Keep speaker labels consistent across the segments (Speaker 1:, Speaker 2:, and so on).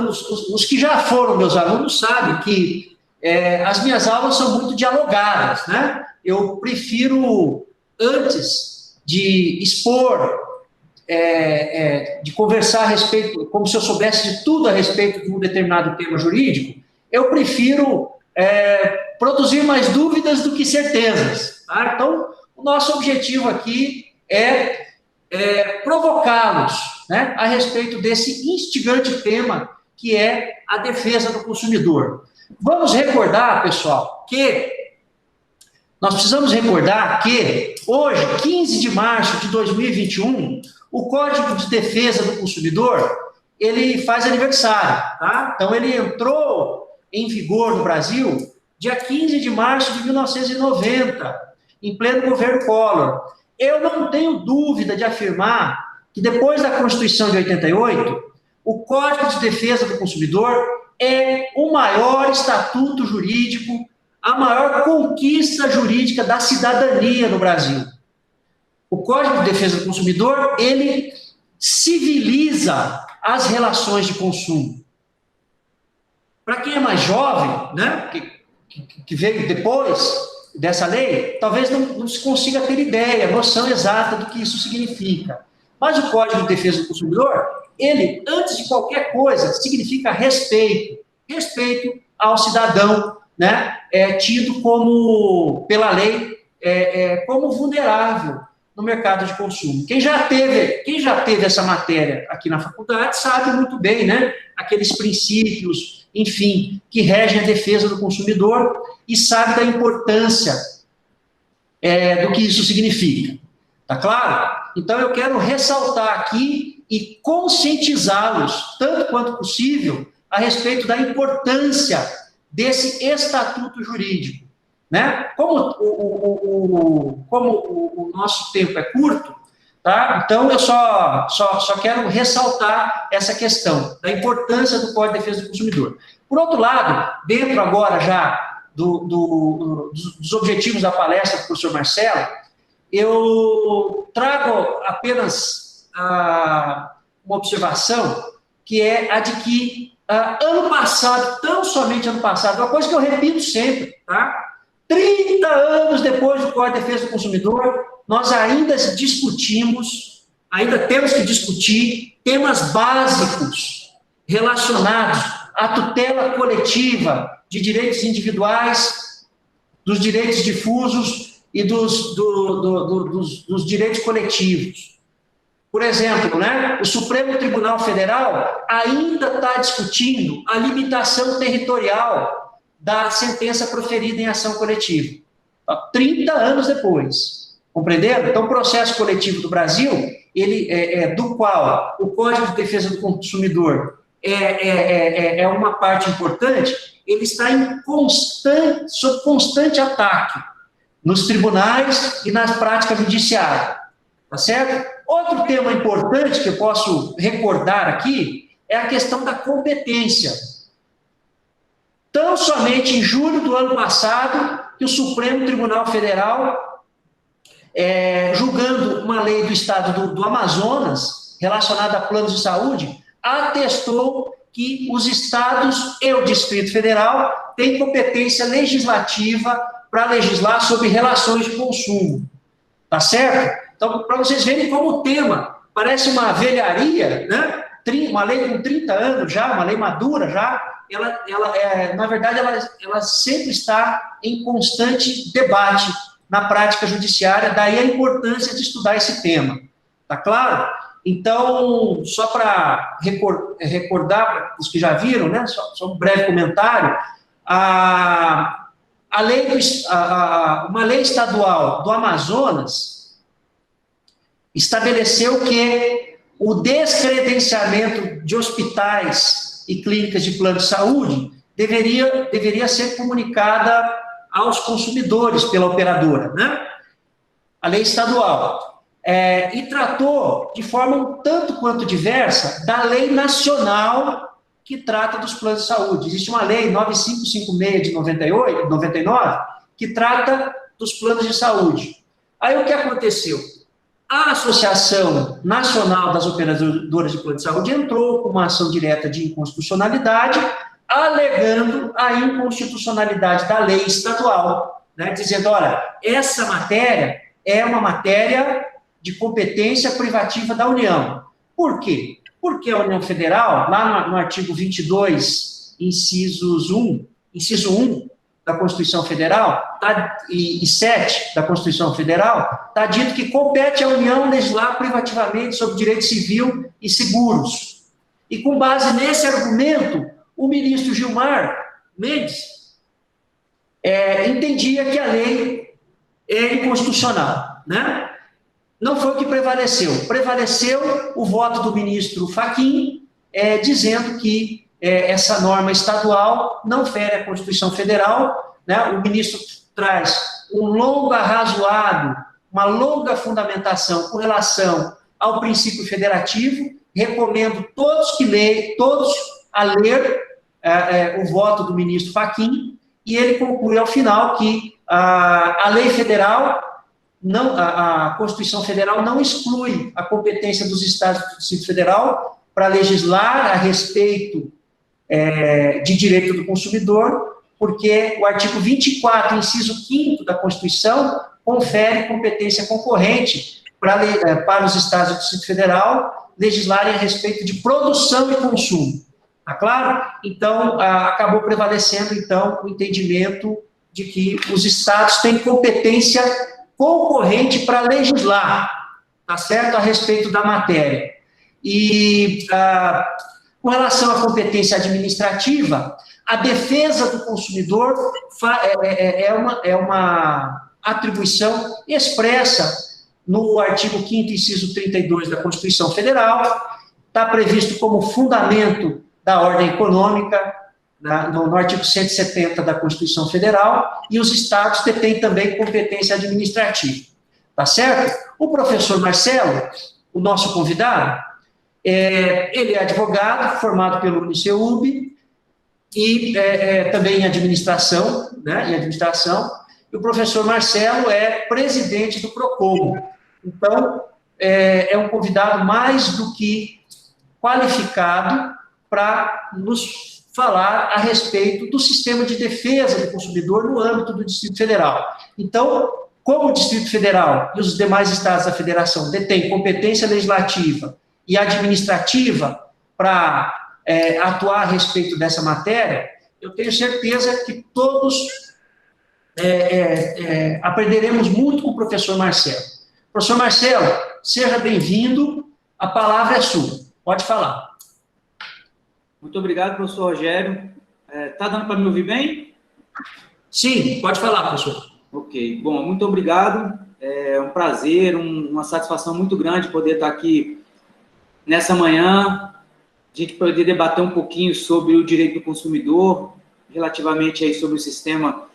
Speaker 1: os que já foram meus alunos sabem que as minhas aulas são muito dialogadas, né? Eu prefiro, antes de expor, de conversar a respeito, como se eu soubesse de tudo a respeito de um determinado tema jurídico, eu prefiro produzir mais dúvidas do que certezas. Tá? Então, o nosso objetivo aqui é provocá-los, né, a respeito desse instigante tema que é a defesa do consumidor. Vamos recordar, pessoal, que nós precisamos recordar que hoje, 15 de março de 2021, o Código de Defesa do Consumidor, ele faz aniversário, tá? Então, ele entrou em vigor no Brasil dia 15 de março de 1990, em pleno governo Collor. Eu não tenho dúvida de afirmar que depois da Constituição de 88, o Código de Defesa do Consumidor é o maior estatuto jurídico, a maior conquista jurídica da cidadania no Brasil. O Código de Defesa do Consumidor, ele civiliza as relações de consumo. Para quem é mais jovem, né, que veio depois dessa lei, talvez não se consiga ter ideia, noção exata do que isso significa. Mas o Código de Defesa do Consumidor, ele, antes de qualquer coisa, significa respeito. Respeito ao cidadão, né, tido como, pela lei, como vulnerável no mercado de consumo. Quem já teve essa matéria aqui na faculdade sabe muito bem, né, aqueles princípios, enfim, que regem a defesa do consumidor e sabe da importância do que isso significa. Tá claro? Então, eu quero ressaltar aqui e conscientizá-los, tanto quanto possível, a respeito da importância desse estatuto jurídico. Né? Como o nosso tempo é curto, tá? Então eu só quero ressaltar essa questão da importância do Código de Defesa do Consumidor. Por outro lado, dentro agora já dos objetivos da palestra do professor Marcelo, eu trago apenas uma observação, que é a de que ano passado, tão somente ano passado, uma coisa que eu repito sempre, tá? 30 anos depois do Código de Defesa do Consumidor, nós ainda discutimos, ainda temos que discutir temas básicos relacionados à tutela coletiva de direitos individuais, dos direitos difusos e dos direitos coletivos. Por exemplo, né, o Supremo Tribunal Federal ainda está discutindo a limitação territorial da sentença proferida em ação coletiva. 30 anos depois. Compreenderam? Então, o processo coletivo do Brasil, do qual o Código de Defesa do Consumidor é uma parte importante, ele está sob constante ataque nos tribunais e na prática judiciária. Tá certo? Outro tema importante que eu posso recordar aqui é a questão da competência. Tão somente em julho do ano passado, que o Supremo Tribunal Federal, julgando uma lei do estado do Amazonas, relacionada a planos de saúde, atestou que os estados e o Distrito Federal têm competência legislativa para legislar sobre relações de consumo. Tá certo? Então, para vocês verem como o tema parece uma velharia, né? Uma lei com 30 anos já, uma lei madura já, na verdade, ela sempre está em constante debate na prática judiciária, daí a importância de estudar esse tema. Tá claro? Então, só para recordar para os que já viram, né? Só um breve comentário, uma lei estadual do Amazonas estabeleceu que o descredenciamento de hospitais e clínicas de plano de saúde deveria ser comunicada aos consumidores pela operadora, né? A lei estadual. E tratou de forma um tanto quanto diversa da lei nacional que trata dos planos de saúde. Existe uma lei 9556 de 99, que trata dos planos de saúde. Aí o que aconteceu? A Associação Nacional das Operadoras de Plano de Saúde entrou com uma ação direta de inconstitucionalidade, alegando a inconstitucionalidade da lei estadual, né, dizendo, olha, essa matéria é uma matéria de competência privativa da União. Por quê? Porque a União Federal, lá no artigo 22, inciso 1 da Constituição Federal, e 7 da Constituição Federal, está dito que compete à União legislar privativamente sobre direito civil e seguros. E com base nesse argumento, o ministro Gilmar Mendes entendia que a lei é inconstitucional, né? Não foi o que prevaleceu. Prevaleceu o voto do ministro Fachin, dizendo que essa norma estadual não fere a Constituição Federal, né? O ministro traz uma longa fundamentação com relação ao princípio federativo. Recomendo todos a ler o voto do ministro Fachin, e ele conclui ao final que a lei federal, a Constituição Federal não exclui a competência dos estados do Distrito Federal para legislar a respeito de direito do consumidor, porque o artigo 24, inciso 5º da Constituição, confere competência concorrente para os estados do Distrito Federal legislarem a respeito de produção e consumo. Tá claro? Então, acabou prevalecendo, então, o entendimento de que os estados têm competência concorrente para legislar, tá certo? A respeito da matéria. E, com relação à competência administrativa, a defesa do consumidor é uma atribuição expressa no artigo 5º, inciso 32 da Constituição Federal, está previsto como fundamento da ordem econômica, no artigo 170 da Constituição Federal, e os estados detêm também competência administrativa. Tá certo? O professor Marcelo, o nosso convidado, ele é advogado, formado pelo Uniceub, e também em administração, né? E o professor Marcelo é presidente do PROCON. Então, é um convidado mais do que qualificado para nos falar a respeito do sistema de defesa do consumidor no âmbito do Distrito Federal. Então, como o Distrito Federal e os demais estados da federação detêm competência legislativa e administrativa para atuar a respeito dessa matéria, eu tenho certeza que todos aprenderemos muito com o professor Marcelo. Professor Marcelo, seja bem-vindo, a palavra é sua, pode falar.
Speaker 2: Muito obrigado, professor Rogério. Está dando para me ouvir bem?
Speaker 1: Sim, pode falar, professor.
Speaker 2: Ok, bom, muito obrigado. É um prazer, uma satisfação muito grande poder estar aqui nessa manhã, a gente poder debater um pouquinho sobre o direito do consumidor, relativamente aí sobre o sistema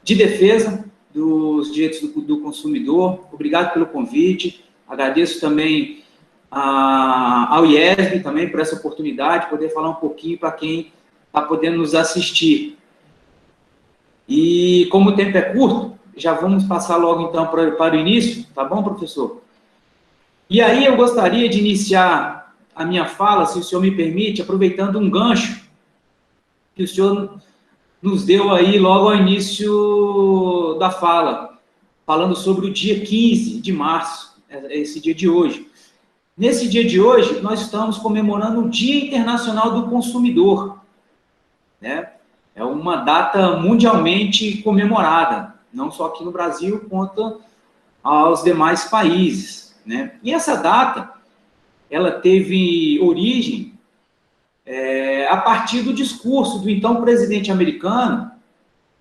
Speaker 2: de defesa dos direitos do consumidor. Obrigado pelo convite, agradeço também ao IESB também por essa oportunidade, poder falar um pouquinho para quem está podendo nos assistir. E como o tempo é curto, já vamos passar logo então para o início, tá bom, professor? E aí eu gostaria de iniciar a minha fala, se o senhor me permite, aproveitando um gancho que o senhor nos deu aí logo ao início da fala, falando sobre o dia 15 de março, esse dia de hoje. Nesse dia de hoje, nós estamos comemorando o Dia Internacional do Consumidor, né? É uma data mundialmente comemorada, não só aqui no Brasil, quanto aos demais países, né? E essa data, ela teve origem a partir do discurso do então presidente americano,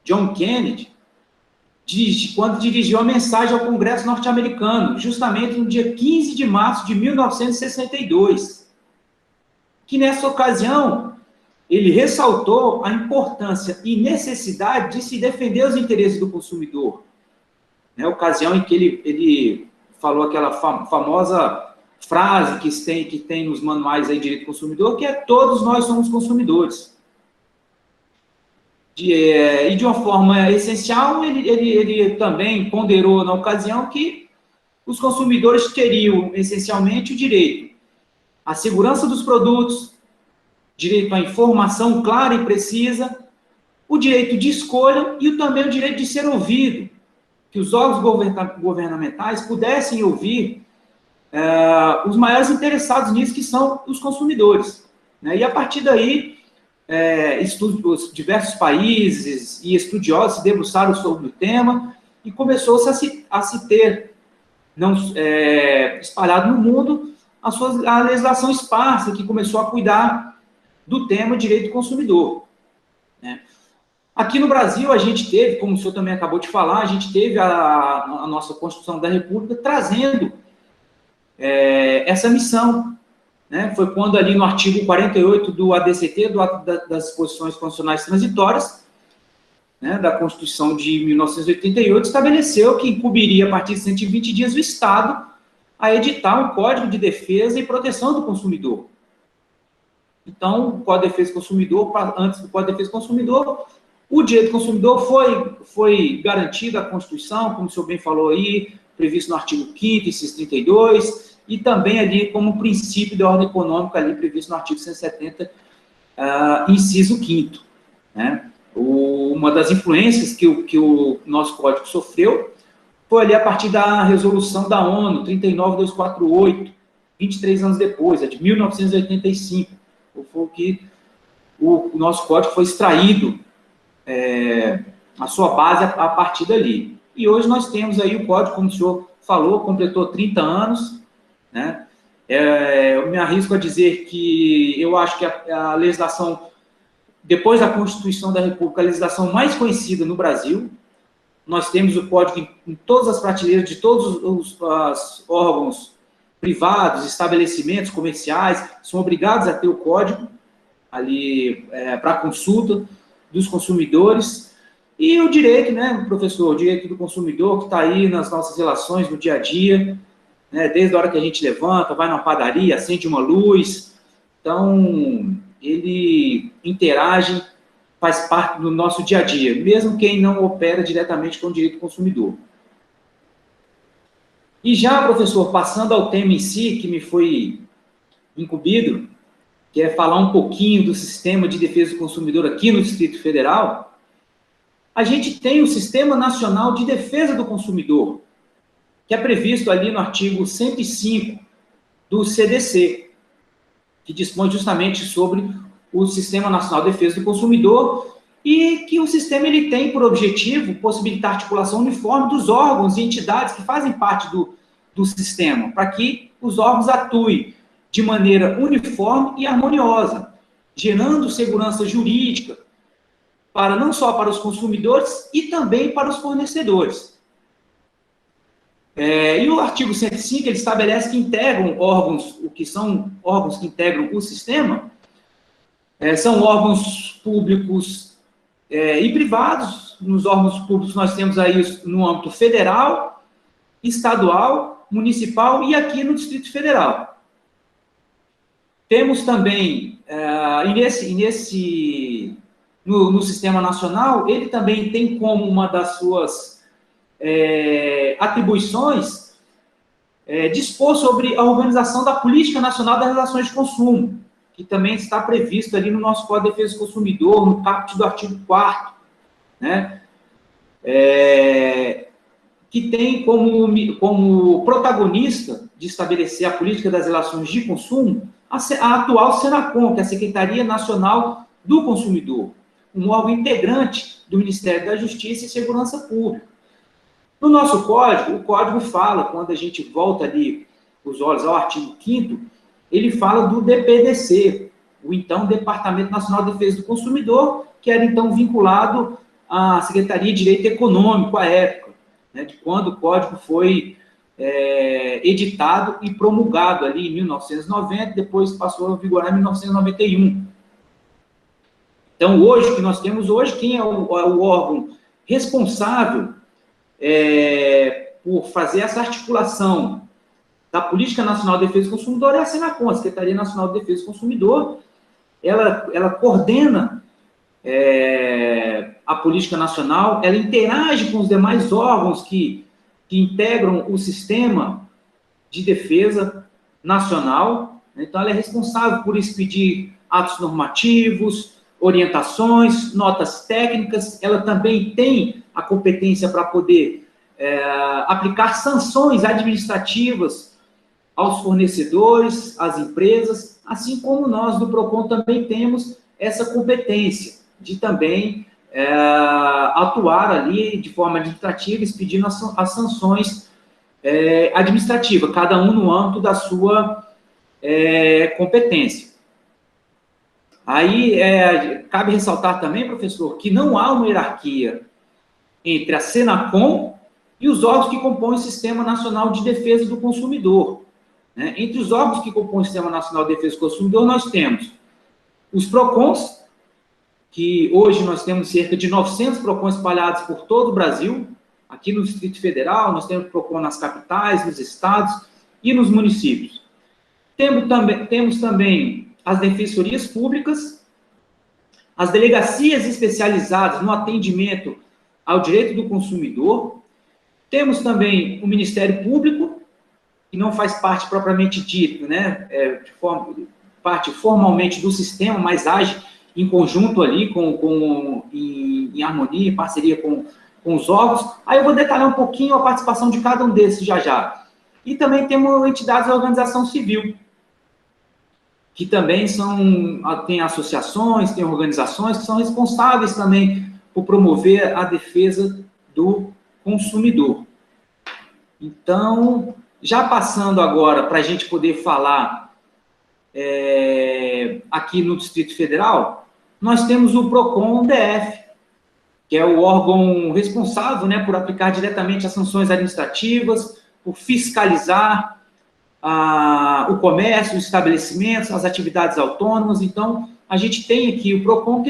Speaker 2: John Kennedy, quando dirigiu a mensagem ao Congresso norte-americano, justamente no dia 15 de março de 1962, que nessa ocasião ele ressaltou a importância e necessidade de se defender os interesses do consumidor, né, ocasião em que ele falou aquela famosa frase que tem nos manuais aí de direito do consumidor, que é: todos nós somos consumidores. E de uma forma essencial, ele também ponderou na ocasião que os consumidores teriam, essencialmente, o direito à segurança dos produtos, direito à informação clara e precisa, o direito de escolha e também o direito de ser ouvido, que os órgãos governamentais pudessem ouvir os maiores interessados nisso, que são os consumidores, né? E, a partir daí, diversos países e estudiosos se debruçaram sobre o tema e começou-se a se ter, espalhado no mundo, a legislação esparsa, que começou a cuidar do tema direito do consumidor, né? Aqui no Brasil, a gente teve, como o senhor também acabou de falar, a gente teve a nossa Constituição da República trazendo essa missão, né? Foi quando ali no artigo 48 do ADCT, do Ato das Disposições Constitucionais Transitórias, né, da Constituição de 1988, estabeleceu que incumbiria, a partir de 120 dias, o Estado a editar um Código de Defesa e Proteção do Consumidor. Então, o Código de Defesa do Consumidor, antes do Código de Defesa do Consumidor, o direito do consumidor foi garantido à Constituição, como o senhor bem falou aí, previsto no artigo 5º, inciso 32, e também ali como princípio de ordem econômica, ali previsto no artigo 170, inciso 5º, né? Uma das influências que o nosso Código sofreu foi ali a partir da resolução da ONU, 39248, 23 anos depois, de 1985, foi que o nosso Código foi extraído, a sua base a partir dali. E hoje nós temos aí o Código, como o senhor falou, completou 30 anos, né? Eu me arrisco a dizer que eu acho que a legislação, depois da Constituição da República, a legislação mais conhecida no Brasil. Nós temos o Código em todas as prateleiras de todos os órgãos privados, estabelecimentos comerciais, são obrigados a ter o Código ali para consulta dos consumidores. E o direito, né, professor, o direito do consumidor, que está aí nas nossas relações no dia a dia, né, desde a hora que a gente levanta, vai numa padaria, acende uma luz. Então, ele interage, faz parte do nosso dia a dia, mesmo quem não opera diretamente com o direito do consumidor. E já, professor, passando ao tema em si, que me foi incumbido, que é falar um pouquinho do sistema de defesa do consumidor aqui no Distrito Federal, a gente tem o Sistema Nacional de Defesa do Consumidor, que é previsto ali no artigo 105 do CDC, que dispõe justamente sobre o Sistema Nacional de Defesa do Consumidor, e que o sistema ele tem por objetivo possibilitar a articulação uniforme dos órgãos e entidades que fazem parte do sistema, para que os órgãos atuem de maneira uniforme e harmoniosa, gerando segurança jurídica, não só para os consumidores, e também para os fornecedores. E o artigo 105, ele estabelece que integram órgãos, o que são órgãos que integram o sistema, são órgãos públicos e privados. Nos órgãos públicos nós temos aí no âmbito federal, estadual, municipal e aqui no Distrito Federal. Temos também, no Sistema Nacional, ele também tem como uma das suas atribuições dispor sobre a organização da Política Nacional das Relações de Consumo, que também está previsto ali no nosso Código de Defesa do Consumidor, no caput do artigo 4º, né? Que tem como protagonista de estabelecer a política das relações de consumo a atual Senacom, que é a Secretaria Nacional do Consumidor, um órgão integrante do Ministério da Justiça e Segurança Pública. No nosso código, o código fala, quando a gente volta ali os olhos ao artigo 5º, ele fala do DPDC, o então Departamento Nacional de Defesa do Consumidor, que era então vinculado à Secretaria de Direito Econômico à época, né, de quando o código foi editado e promulgado ali em 1990, depois passou a vigorar em 1991. Então, hoje, o que nós temos hoje, quem é o órgão responsável por fazer essa articulação da Política Nacional de Defesa do Consumidor é a Senacom, a Secretaria Nacional de Defesa do Consumidor. Ela coordena a política nacional, ela interage com os demais órgãos que que integram o sistema de defesa nacional. Então, ela é responsável por expedir atos normativos, orientações, notas técnicas. Ela também tem a competência para poder aplicar sanções administrativas aos fornecedores, às empresas, assim como nós do PROCON também temos essa competência de também atuar ali de forma administrativa, expedindo as sanções administrativas, cada um no âmbito da sua competência. Aí, cabe ressaltar também, professor, que não há uma hierarquia entre a Senacom e os órgãos que compõem o Sistema Nacional de Defesa do Consumidor. Né? Entre os órgãos que compõem o Sistema Nacional de Defesa do Consumidor, nós temos os PROCONs, que hoje nós temos cerca de 900 PROCONs espalhados por todo o Brasil. Aqui no Distrito Federal, nós temos PROCON nas capitais, nos estados e nos municípios. Temos também as defensorias públicas, as delegacias especializadas no atendimento ao direito do consumidor. Temos também o Ministério Público, que não faz parte propriamente dito, né, parte formalmente do sistema, mas age em conjunto ali, em harmonia, em parceria com os órgãos. Aí eu vou detalhar um pouquinho a participação de cada um desses já. E também temos entidades da organização civil, que também tem associações, tem organizações que são responsáveis também por promover a defesa do consumidor. Então, já passando agora para a gente poder falar aqui no Distrito Federal, nós temos o PROCON DF, que é o órgão responsável, né, por aplicar diretamente as sanções administrativas, por fiscalizar o comércio, os estabelecimentos, as atividades autônomas. Então, a gente tem aqui o PROCON,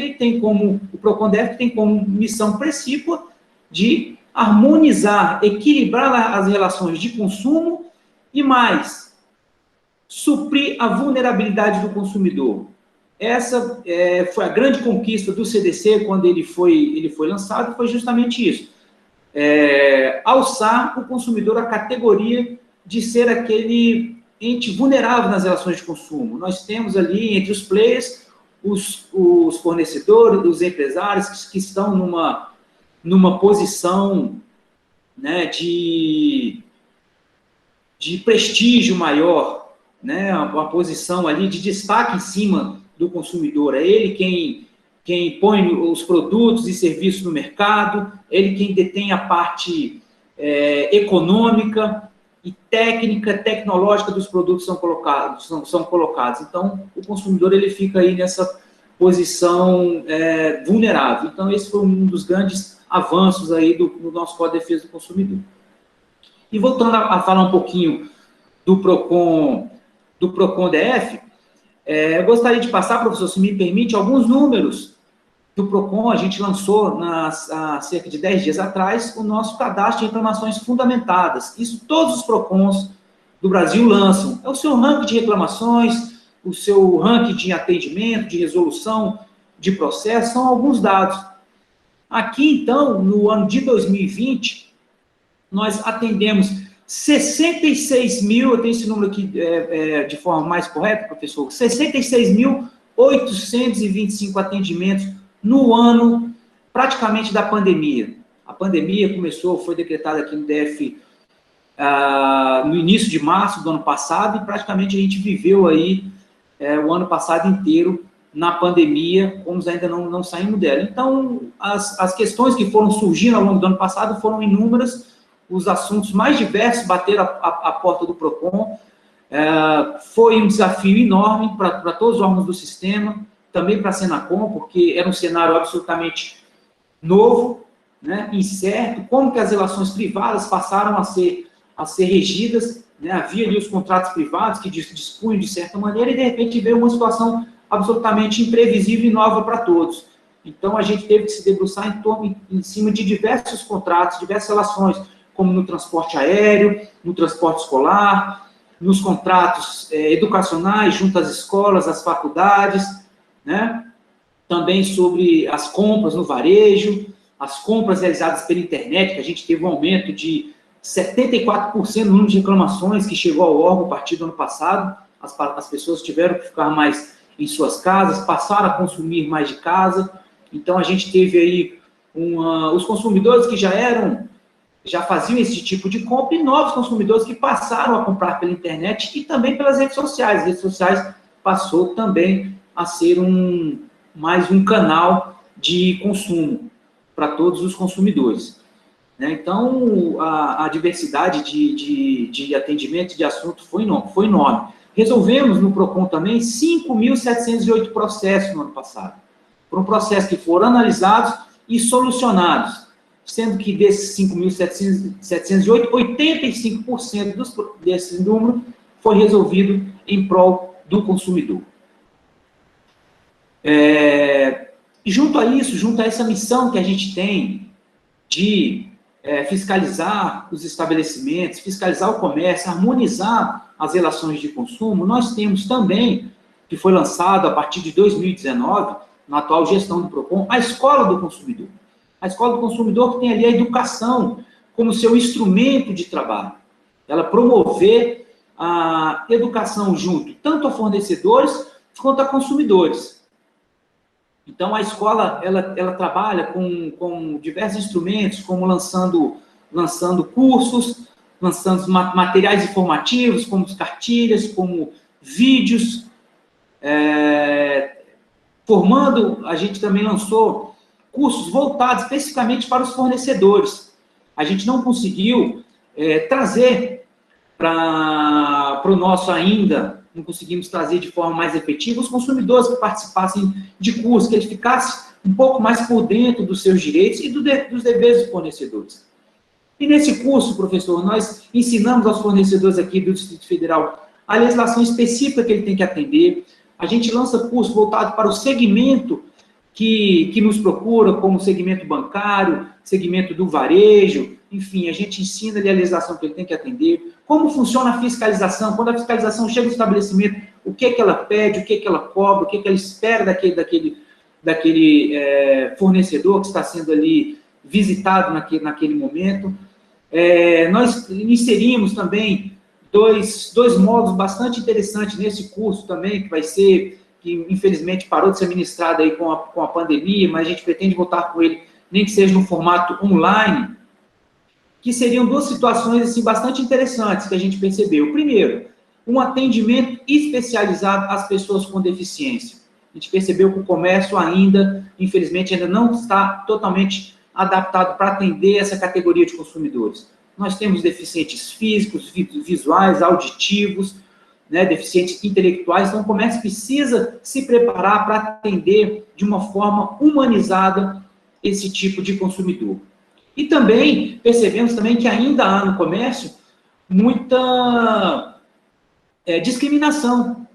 Speaker 2: o PROCON DF tem como missão principal de harmonizar, equilibrar as relações de consumo e mais, suprir a vulnerabilidade do consumidor. Essa foi a grande conquista do CDC quando ele foi lançado, foi justamente isso. Alçar o consumidor à categoria de ser aquele ente vulnerável nas relações de consumo. Nós temos ali, entre os players, os fornecedores, os empresários que estão numa posição, né, de prestígio maior, né, uma posição ali de destaque em cima do consumidor. É ele quem põe os produtos e serviços no mercado, ele quem detém a parte econômica e técnica, tecnológica dos produtos são colocados. Então, o consumidor ele fica aí nessa posição vulnerável. Então, esse foi um dos grandes avanços aí do nosso Código de Defesa do Consumidor. E voltando a falar um pouquinho do PROCON DF, eu gostaria de passar, professor, se me permite, alguns números do PROCON. A gente lançou há cerca de 10 dias atrás o nosso cadastro de reclamações fundamentadas. Isso todos os PROCONs do Brasil lançam. É o seu ranking de reclamações, o seu ranking de atendimento, de resolução de processo, são alguns dados. Aqui, então, no ano de 2020, nós atendemos 66 mil, eu tenho esse número aqui de forma mais correta, professor, 66.825 atendimentos no ano, praticamente, da pandemia. A pandemia foi decretada aqui no DF no início de março do ano passado, e praticamente a gente viveu aí o ano passado inteiro na pandemia, como ainda não saímos dela. Então, as questões que foram surgindo ao longo do ano passado foram inúmeras, os assuntos mais diversos bateram a porta do PROCON. Foi um desafio enorme para todos os órgãos do sistema, também para a Senacom, porque era um cenário absolutamente novo, né, incerto, como que as relações privadas passaram a ser regidas, né, havia ali os contratos privados que dispunham de certa maneira, e de repente veio uma situação absolutamente imprevisível e nova para todos. Então, a gente teve que se debruçar em cima de diversos contratos, diversas relações, como no transporte aéreo, no transporte escolar, nos contratos educacionais junto às escolas, às faculdades, né? Também sobre as compras no varejo, as compras realizadas pela internet, que a gente teve um aumento de 74% do número de reclamações que chegou ao órgão a partir do ano passado. As pessoas tiveram que ficar mais em suas casas, passaram a consumir mais de casa. Então, a gente teve aí os consumidores que já faziam esse tipo de compra e novos consumidores que passaram a comprar pela internet e também pelas redes sociais. As redes sociais passou também a ser mais um canal de consumo para todos os consumidores. Então, a diversidade de atendimento de assunto foi enorme. Resolvemos no PROCON também 5.708 processos no ano passado. Foram processos que foram analisados e solucionados, sendo que desses 5.708, 85% desse número foi resolvido em prol do consumidor. Junto a isso, junto a essa missão que a gente tem de fiscalizar os estabelecimentos, fiscalizar o comércio, harmonizar as relações de consumo, nós temos também, que foi lançado a partir de 2019, na atual gestão do PROCON, a Escola do Consumidor. A Escola do Consumidor que tem ali a educação como seu instrumento de trabalho. Ela promover a educação junto, tanto a fornecedores quanto a consumidores. Então, a escola, ela trabalha com diversos instrumentos, como lançando cursos, lançando materiais informativos, como cartilhas, como vídeos. A gente também lançou cursos voltados especificamente para os fornecedores. A gente não conseguiu trazer para o nosso ainda, não conseguimos trazer de forma mais efetiva os consumidores que participassem de cursos, que eles ficassem um pouco mais por dentro dos seus direitos e dos deveres dos fornecedores. E nesse curso, professor, nós ensinamos aos fornecedores aqui do Distrito Federal a legislação específica que ele tem que atender. A gente lança curso voltado para o segmento que nos procura, como segmento bancário, segmento do varejo, enfim, a gente ensina ali a legislação que ele tem que atender, como funciona a fiscalização, quando a fiscalização chega no estabelecimento, o que ela pede, o que ela cobra, o que ela espera daquele fornecedor que está sendo ali visitado naquele momento. Nós inserimos também dois módulos bastante interessantes nesse curso também, que infelizmente parou de ser ministrado aí com a pandemia, mas a gente pretende voltar com ele, nem que seja no formato online, que seriam duas situações assim, bastante interessantes que a gente percebeu. Primeiro, um atendimento especializado às pessoas com deficiência. A gente percebeu que o comércio infelizmente, ainda não está totalmente adaptado para atender essa categoria de consumidores. Nós temos deficientes físicos, visuais, auditivos, deficientes intelectuais, então o comércio precisa se preparar para atender de uma forma humanizada esse tipo de consumidor. E também percebemos também que ainda há no comércio muita discriminação.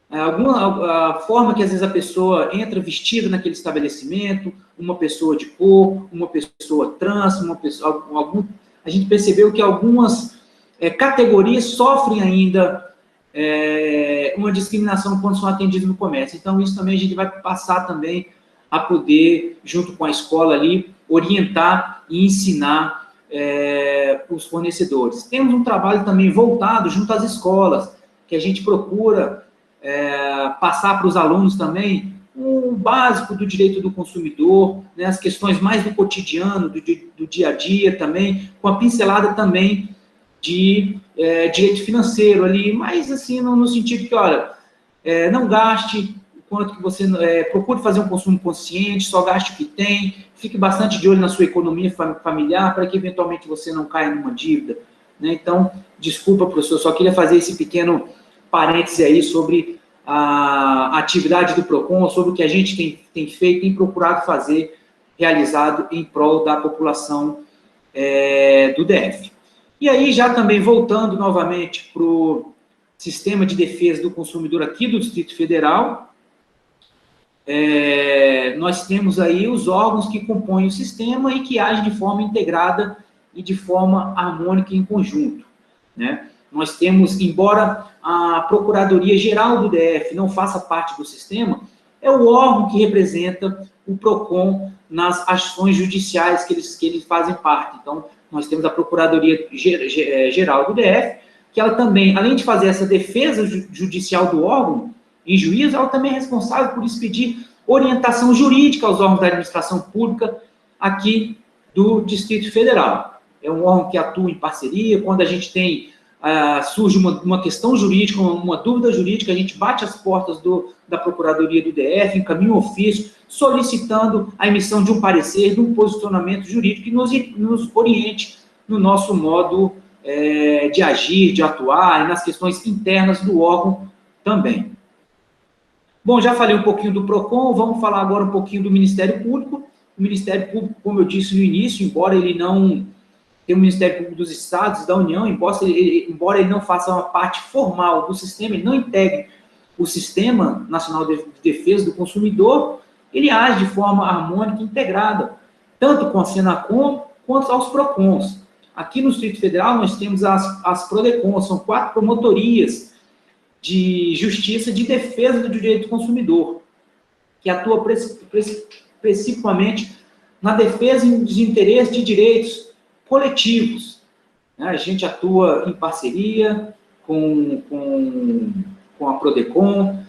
Speaker 2: A forma que às vezes a pessoa entra vestida naquele estabelecimento, uma pessoa de cor, uma pessoa trans, a gente percebeu que algumas categorias sofrem ainda uma discriminação quando são atendidos no comércio. Então, isso também a gente vai passar também a poder, junto com a escola ali, orientar e ensinar os fornecedores. Temos um trabalho também voltado junto às escolas, que a gente procura passar para os alunos também o básico do direito do consumidor, as questões mais do cotidiano, do dia a dia também, com a pincelada também de direito financeiro ali, mas assim, no sentido que, olha, não gaste quanto que você procure fazer um consumo consciente, só gaste o que tem, fique bastante de olho na sua economia familiar, para que eventualmente você não caia numa dívida. Então, desculpa, professor, só queria fazer esse pequeno parêntese aí sobre a atividade do PROCON, sobre o que a gente tem feito, tem procurado fazer, realizado em prol da população do DF. E aí, já também voltando novamente para o sistema de defesa do consumidor aqui do Distrito Federal, nós temos aí os órgãos que compõem o sistema e que agem de forma integrada e de forma harmônica em conjunto, Nós temos, embora a Procuradoria-Geral do DF não faça parte do sistema, é o órgão que representa o PROCON nas ações judiciais que eles fazem parte. Então, nós temos a Procuradoria-Geral do DF, que ela também, além de fazer essa defesa judicial do órgão em juízo, ela também é responsável por expedir orientação jurídica aos órgãos da administração pública aqui do Distrito Federal. É um órgão que atua em parceria. Quando a gente tem, surge uma questão jurídica, uma dúvida jurídica, a gente bate as portas da Procuradoria do DF, encaminha um ofício, solicitando a emissão de um parecer, de um posicionamento jurídico que nos oriente no nosso modo de agir, de atuar, e nas questões internas do órgão também. Bom, já falei um pouquinho do PROCON, vamos falar agora um pouquinho do Ministério Público. O Ministério Público, como eu disse no início, embora ele não tenha o Ministério Público dos Estados, da União, embora ele não faça uma parte formal do sistema, ele não integre o Sistema Nacional de Defesa do Consumidor, ele age de forma harmônica e integrada, tanto com a Senacom quanto aos PROCONs. Aqui no Distrito Federal nós temos as PRODECONs, são 4 promotorias de justiça de defesa do direito do consumidor, que atua principalmente na defesa dos interesses de direitos coletivos. A gente atua em parceria com a PRODECON.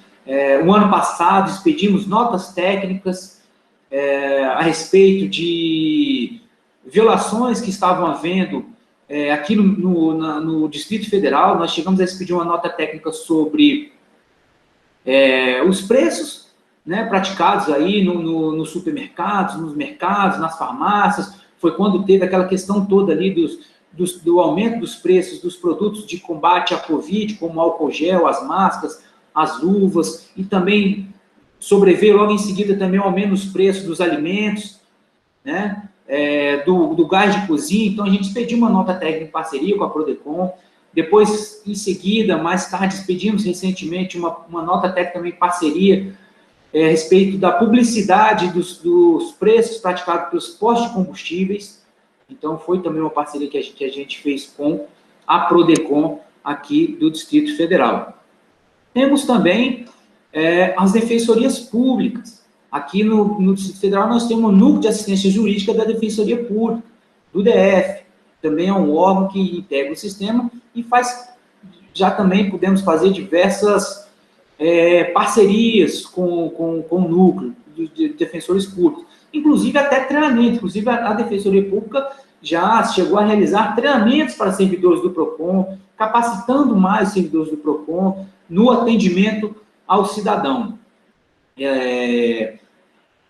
Speaker 2: O ano passado expedimos notas técnicas a respeito de violações que estavam havendo aqui no Distrito Federal. Nós chegamos a expedir uma nota técnica sobre os preços, né, praticados aí nos supermercados, nos mercados, nas farmácias. Foi quando teve aquela questão toda ali do aumento dos preços dos produtos de combate à Covid, como álcool gel, as máscaras, as luvas, e também sobreveio logo em seguida também o aumento dos preços dos alimentos, né? Do gás de cozinha. Então, a gente expediu uma nota técnica em parceria com a PRODECON. Depois, em seguida, mais tarde, expedimos recentemente uma nota técnica também em parceria a respeito da publicidade dos preços praticados pelos postos de combustíveis. Então, foi também uma parceria que a gente fez com a PRODECON aqui do Distrito Federal. Temos também as defensorias públicas. Aqui no Distrito Federal nós temos um núcleo de assistência jurídica da Defensoria Pública, do DF. Também é um órgão que integra o sistema e já também podemos fazer diversas parcerias com o núcleo de defensores públicos. Inclusive até treinamento. Inclusive a Defensoria Pública já chegou a realizar treinamentos para servidores do PROCON, capacitando mais os servidores do PROCON no atendimento ao cidadão.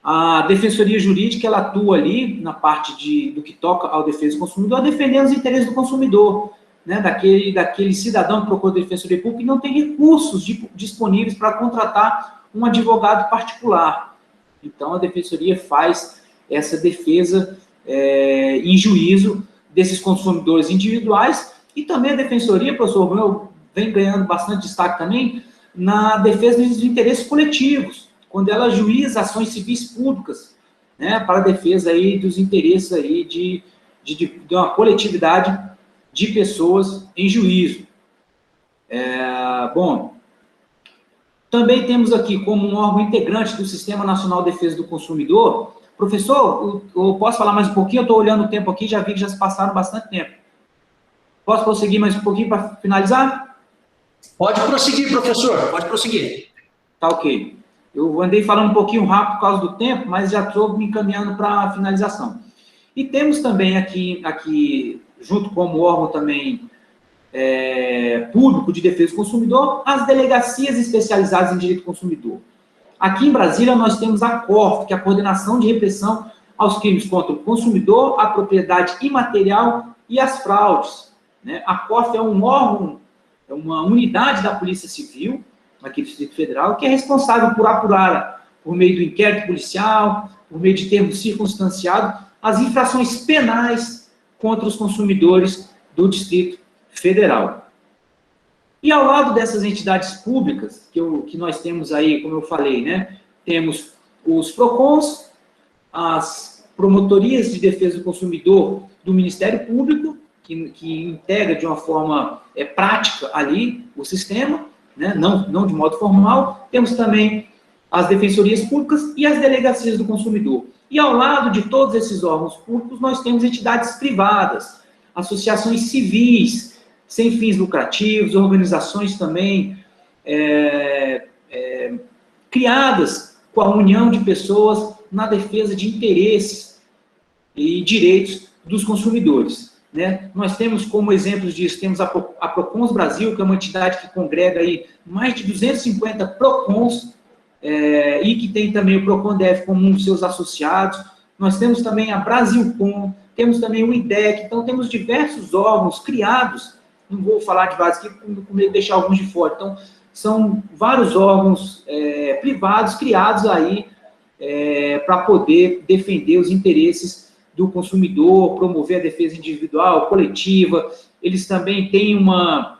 Speaker 2: A Defensoria Jurídica, ela atua ali na parte do que toca ao defesa do consumidor, defendendo os interesses do consumidor, né, daquele cidadão que procura a Defensoria Pública e não tem recursos disponíveis para contratar um advogado particular. Então, a Defensoria faz essa defesa em juízo desses consumidores individuais, e também a Defensoria, professor Romeu, vem ganhando bastante destaque também na defesa dos interesses coletivos, quando ela juíza ações civis públicas, né, para a defesa aí dos interesses aí de uma coletividade de pessoas em juízo. Bom, também temos aqui como um órgão integrante do Sistema Nacional de Defesa do Consumidor. Professor, eu posso falar mais um pouquinho? Eu estou olhando o tempo aqui, já vi que já se passaram bastante tempo. Posso prosseguir mais um pouquinho para finalizar?
Speaker 1: Pode prosseguir, professor, pode prosseguir.
Speaker 2: Tá ok. Eu andei falando um pouquinho rápido por causa do tempo, mas já estou me encaminhando para a finalização. E temos também aqui junto como órgão também público de defesa do consumidor, as delegacias especializadas em direito do consumidor. Aqui em Brasília nós temos a CORF, que é a Coordenação de Repressão aos Crimes contra o Consumidor, a Propriedade Imaterial e as Fraudes, né? A CORF é um órgão, é uma unidade da Polícia Civil, aqui do Distrito Federal, que é responsável por apurar, por meio do inquérito policial, por meio de termo circunstanciado, as infrações penais contra os consumidores do Distrito Federal. E ao lado dessas entidades públicas, que nós temos aí, como eu falei, né, temos os PROCONs, as promotorias de defesa do consumidor do Ministério Público, que integra de uma forma prática ali o sistema, né, não de modo formal. Temos também as defensorias públicas e as delegacias do consumidor. E ao lado de todos esses órgãos públicos, nós temos entidades privadas, associações civis, sem fins lucrativos, organizações também criadas com a união de pessoas na defesa de interesses e direitos dos consumidores, né? Nós temos como exemplos disso, temos a Procons Brasil, que é uma entidade que congrega aí mais de 250 Procons, e que tem também o Procon-DF como um dos seus associados. Nós temos também a Brasilcom, temos também o IDEC, então temos diversos órgãos criados, não vou falar de vários aqui, com medo de deixar alguns de fora, então são vários órgãos privados criados aí para poder defender os interesses do consumidor, promover a defesa individual, coletiva. Eles também têm uma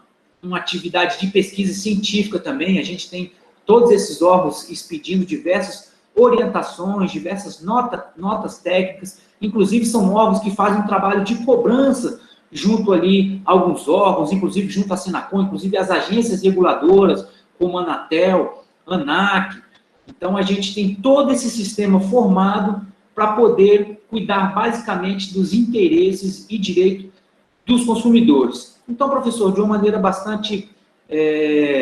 Speaker 2: atividade de pesquisa científica também, a gente tem todos esses órgãos expedindo diversas orientações, diversas notas técnicas, inclusive são órgãos que fazem um trabalho de cobrança junto ali a alguns órgãos, inclusive junto à Senacom, inclusive as agências reguladoras, como a Anatel, ANAC. Então, a gente tem todo esse sistema formado para poder cuidar basicamente dos interesses e direitos dos consumidores. Então, professor, de uma maneira bastante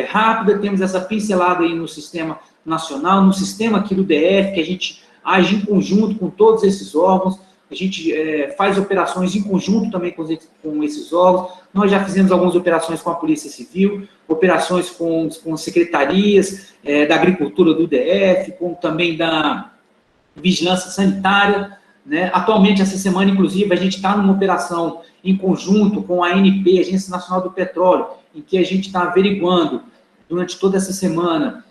Speaker 2: rápida, temos essa pincelada aí no sistema nacional, no sistema aqui do DF, que a gente age em conjunto com todos esses órgãos, a gente faz operações em conjunto também com esses órgãos. Nós já fizemos algumas operações com a Polícia Civil, operações com secretarias da Agricultura do DF, com também da Vigilância Sanitária, né? Atualmente, essa semana, inclusive, a gente está numa operação em conjunto com a ANP, Agência Nacional do Petróleo, em que a gente está averiguando, durante toda essa semana,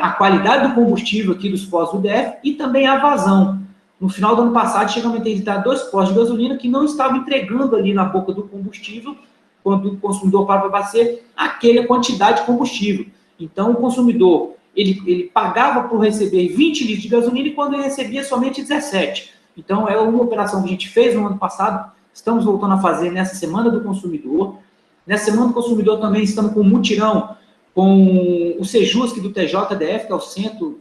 Speaker 2: a qualidade do combustível aqui dos postos do DF e também a vazão. No final do ano passado, chegamos a identificar 2 postos de gasolina que não estavam entregando ali na boca do combustível, quando o consumidor para abastecer, aquela quantidade de combustível. Então, o consumidor, ele pagava por receber 20 litros de gasolina e quando ele recebia somente 17. Então, é uma operação que a gente fez no ano passado, estamos voltando a fazer nessa Semana do Consumidor. Nessa Semana do Consumidor também estamos com um mutirão com o Sejusc do TJDF, que é o Centro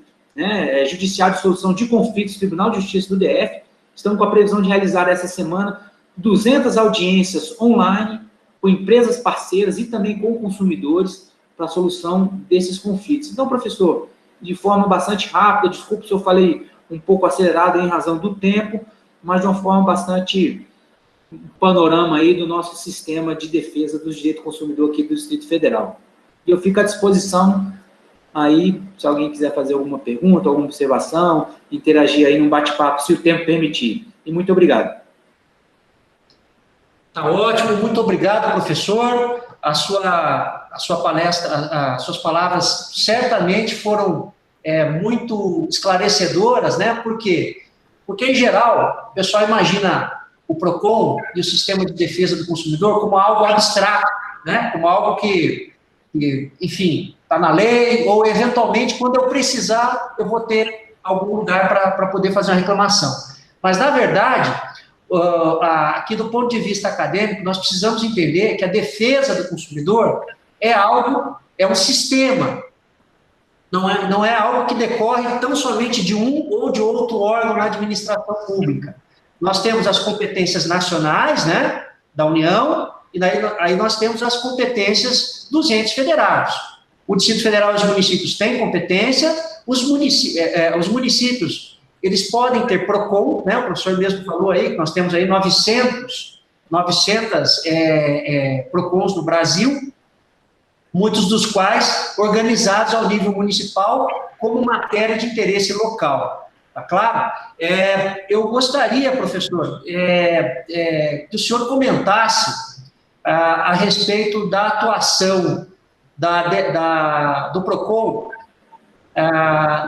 Speaker 2: Judiciário de Solução de Conflitos, Tribunal de Justiça do DF. Estamos com a previsão de realizar essa semana 200 audiências online com empresas parceiras e também com consumidores para a solução desses conflitos. Então, professor, de forma bastante rápida, desculpe se eu falei um pouco acelerado em razão do tempo, mas de uma forma bastante panorama aí do nosso sistema de defesa dos direitos do consumidor aqui do Distrito Federal. E eu fico à disposição aí, se alguém quiser fazer alguma pergunta, alguma observação, interagir aí num bate-papo, se o tempo permitir. E muito obrigado.
Speaker 1: Tá ótimo, muito obrigado, professor. A sua palestra, as suas palavras certamente foram muito esclarecedoras, né? Por quê? Porque, em geral, o pessoal imagina o PROCON e o Sistema de Defesa do Consumidor como algo abstrato, né? Como algo que enfim, está na lei, ou eventualmente, quando eu precisar, eu vou ter algum lugar para poder fazer uma reclamação. Mas, na verdade, aqui do ponto de vista acadêmico, nós precisamos entender que a defesa do consumidor é um sistema, não é algo que decorre tão somente de um ou de outro órgão na administração pública. Nós temos as competências nacionais, né, da União, e aí nós temos as competências dos entes federados. O Distrito Federal e os municípios têm competência, os municípios, eles podem ter PROCON, né, o professor mesmo falou aí, que nós temos aí 900 PROCONs no Brasil, muitos dos quais organizados ao nível municipal como matéria de interesse local. Tá claro? Eu gostaria, professor, que o senhor comentasse a respeito da atuação do PROCON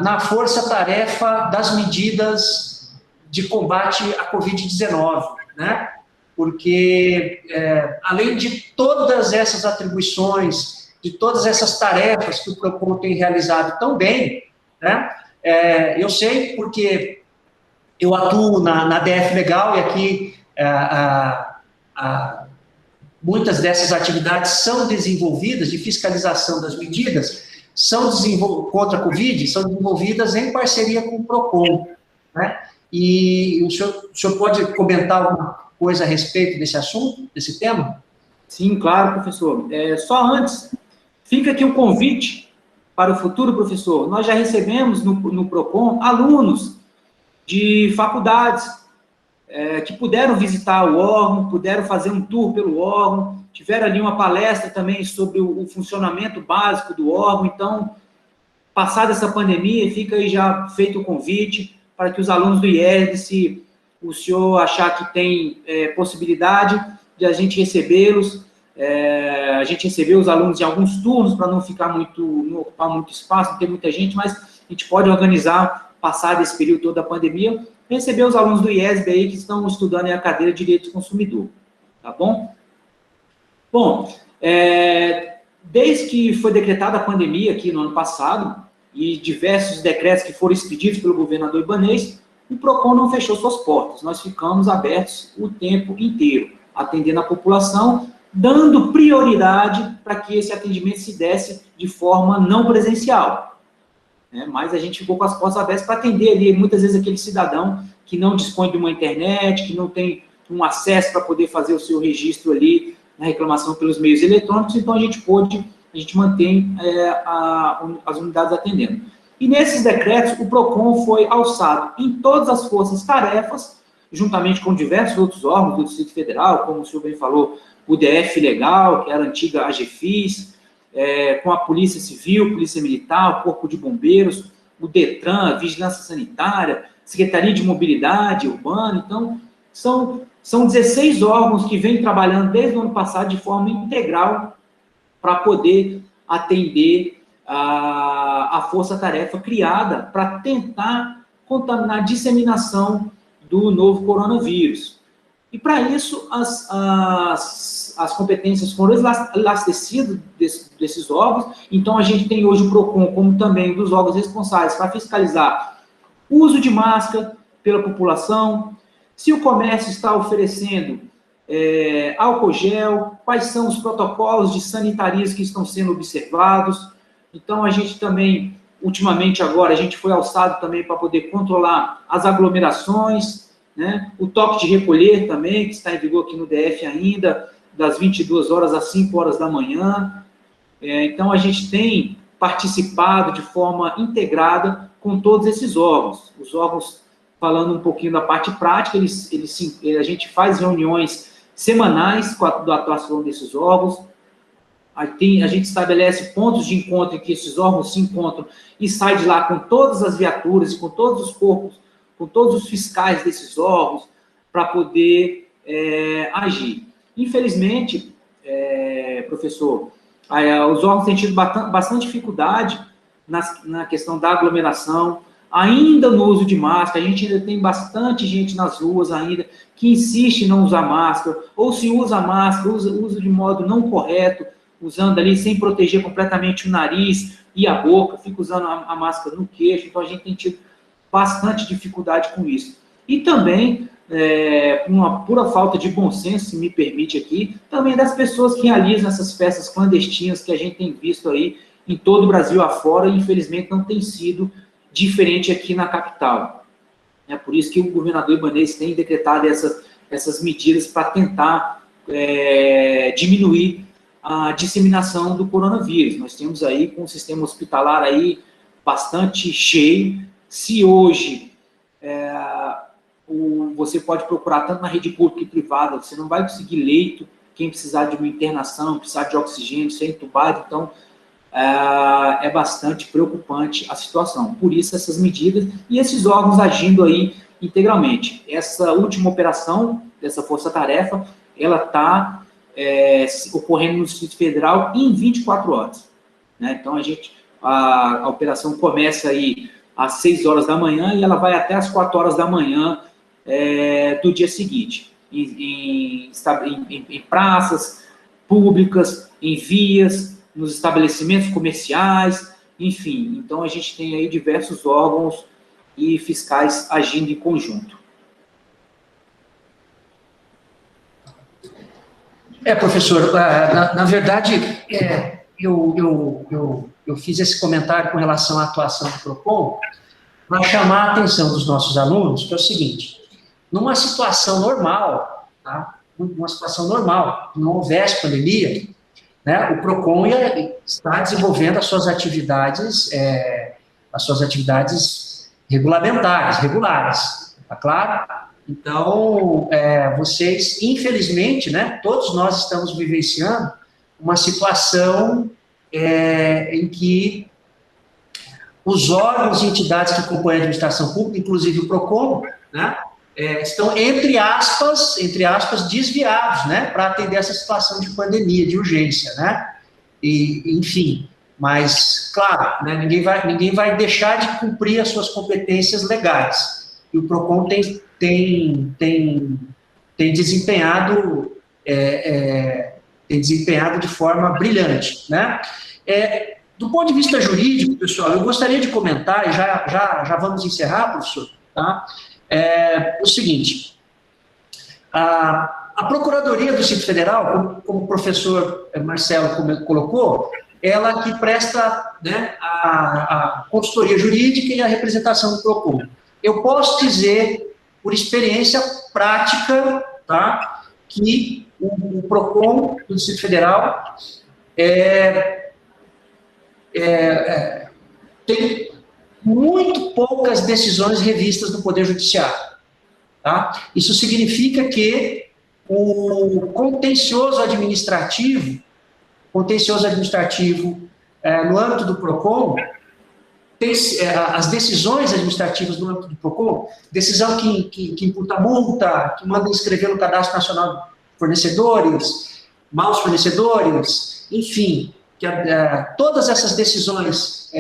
Speaker 1: na força-tarefa das medidas de combate à Covid-19, né? Porque, além de todas essas atribuições, de todas essas tarefas que o PROCON tem realizado tão bem, né? Eu sei porque eu atuo na DF Legal e aqui muitas dessas atividades são desenvolvidas, de fiscalização das medidas, contra a Covid, são desenvolvidas em parceria com o PROCON, né? E o senhor pode comentar coisa a respeito desse assunto, desse tema?
Speaker 2: Sim, claro, professor. Só antes, fica aqui o convite para o futuro, professor. Nós já recebemos no PROCON alunos de faculdades que puderam visitar o órgão, puderam fazer um tour pelo órgão, tiveram ali uma palestra também sobre o funcionamento básico do órgão. Então, passada essa pandemia, fica aí já feito o convite para que os alunos do IESB, se o senhor achar que tem possibilidade de a gente recebê-los, a gente recebeu os alunos em alguns turnos para não ocupar muito espaço, não ter muita gente, mas a gente pode organizar, passado esse período todo da pandemia, receber os alunos do IESB aí que estão estudando em a cadeira de Direito do Consumidor, tá bom? Bom, desde que foi decretada a pandemia aqui no ano passado, e diversos decretos que foram expedidos pelo governador Ibanez, o PROCON não fechou suas portas, nós ficamos abertos o tempo inteiro, atendendo a população, dando prioridade para que esse atendimento se desse de forma não presencial. Mas a gente ficou com as portas abertas para atender ali, muitas vezes, aquele cidadão que não dispõe de uma internet, que não tem um acesso para poder fazer o seu registro ali na reclamação pelos meios eletrônicos, então a gente mantém as unidades atendendo. E nesses decretos, o PROCON foi alçado em todas as forças-tarefas, juntamente com diversos outros órgãos do Distrito Federal, como o senhor bem falou, o DF Legal, que era a antiga AGFIS, com a Polícia Civil, Polícia Militar, o Corpo de Bombeiros, o DETRAN, Vigilância Sanitária, Secretaria de Mobilidade Urbana. Então, são 16 órgãos que vêm trabalhando desde o ano passado de forma integral para poder atender a força-tarefa criada para tentar contaminar a disseminação do novo coronavírus. E, para isso, as competências foram elastecidas desses órgãos. Então, a gente tem hoje o PROCON como também um dos órgãos responsáveis para fiscalizar o uso de máscara pela população, se o comércio está oferecendo álcool gel, quais são os protocolos de sanitarias que estão sendo observados. Então, a gente também, ultimamente agora, a gente foi alçado também para poder controlar as aglomerações, né? O toque de recolher também, que está em vigor aqui no DF ainda, das 22 horas às 5 horas da manhã. Então, a gente tem participado de forma integrada com todos esses órgãos. Os órgãos, falando um pouquinho da parte prática, a gente faz reuniões semanais da atuação desses órgãos. A gente estabelece pontos de encontro em que esses órgãos se encontram e sai de lá com todas as viaturas, com todos os corpos, com todos os fiscais desses órgãos, para poder agir. Infelizmente, professor, os órgãos têm tido bastante dificuldade na questão da aglomeração, ainda no uso de máscara. A gente ainda tem bastante gente nas ruas ainda que insiste em não usar máscara, ou se usa máscara, usa de modo não correto, usando ali sem proteger completamente o nariz e a boca, fica usando a máscara no queixo. Então, a gente tem tido bastante dificuldade com isso. E também, uma pura falta de bom senso, se me permite aqui, também das pessoas que realizam essas festas clandestinas que a gente tem visto aí em todo o Brasil afora, e infelizmente não tem sido diferente aqui na capital. É por isso que o governador Ibanez tem decretado essas medidas para tentar diminuir a disseminação do coronavírus. Nós temos aí com o sistema hospitalar aí bastante cheio. Se hoje você pode procurar tanto na rede pública e privada, você não vai conseguir leito, quem precisar de uma internação, precisar de oxigênio, ser entubado, então é bastante preocupante a situação. Por isso, essas medidas e esses órgãos agindo aí integralmente. Essa última operação dessa força-tarefa, ela está ocorrendo no Distrito Federal em 24 horas. Né? Então, a operação começa aí às 6 horas da manhã e ela vai até às 4 horas da manhã do dia seguinte, em praças públicas, em vias, nos estabelecimentos comerciais, enfim. Então, a gente tem aí diversos órgãos e fiscais agindo em conjunto.
Speaker 1: Professor, na verdade, eu fiz esse comentário com relação à atuação do PROCON para chamar a atenção dos nossos alunos, que é o seguinte: numa situação normal, tá? Uma situação normal, não houvesse pandemia, né, o PROCON está desenvolvendo as suas atividades regulamentares, regulares, tá claro? Então, vocês, infelizmente, né, todos nós estamos vivenciando uma situação em que os órgãos e entidades que compõem a administração pública, inclusive o PROCON, né, estão, entre aspas, desviados, né, para atender essa situação de pandemia, de urgência, né, e, enfim, mas, claro, né, ninguém vai deixar de cumprir as suas competências legais, e o PROCON tem desempenhado de forma brilhante, né. Do ponto de vista jurídico, pessoal, eu gostaria de comentar, e já vamos encerrar, professor, tá? O seguinte, a Procuradoria do Distrito Federal, como o professor Marcelo colocou, ela que presta, né, a consultoria jurídica e a representação do PROCON. Eu posso dizer, por experiência prática, tá, que o PROCON do Distrito Federal tem muito poucas decisões revistas no Poder Judiciário. Tá? Isso significa que o contencioso administrativo no âmbito do PROCON, as decisões administrativas no âmbito do PROCON, decisão que imputa multa, que manda inscrever no Cadastro Nacional de Fornecedores, maus fornecedores, enfim, todas essas decisões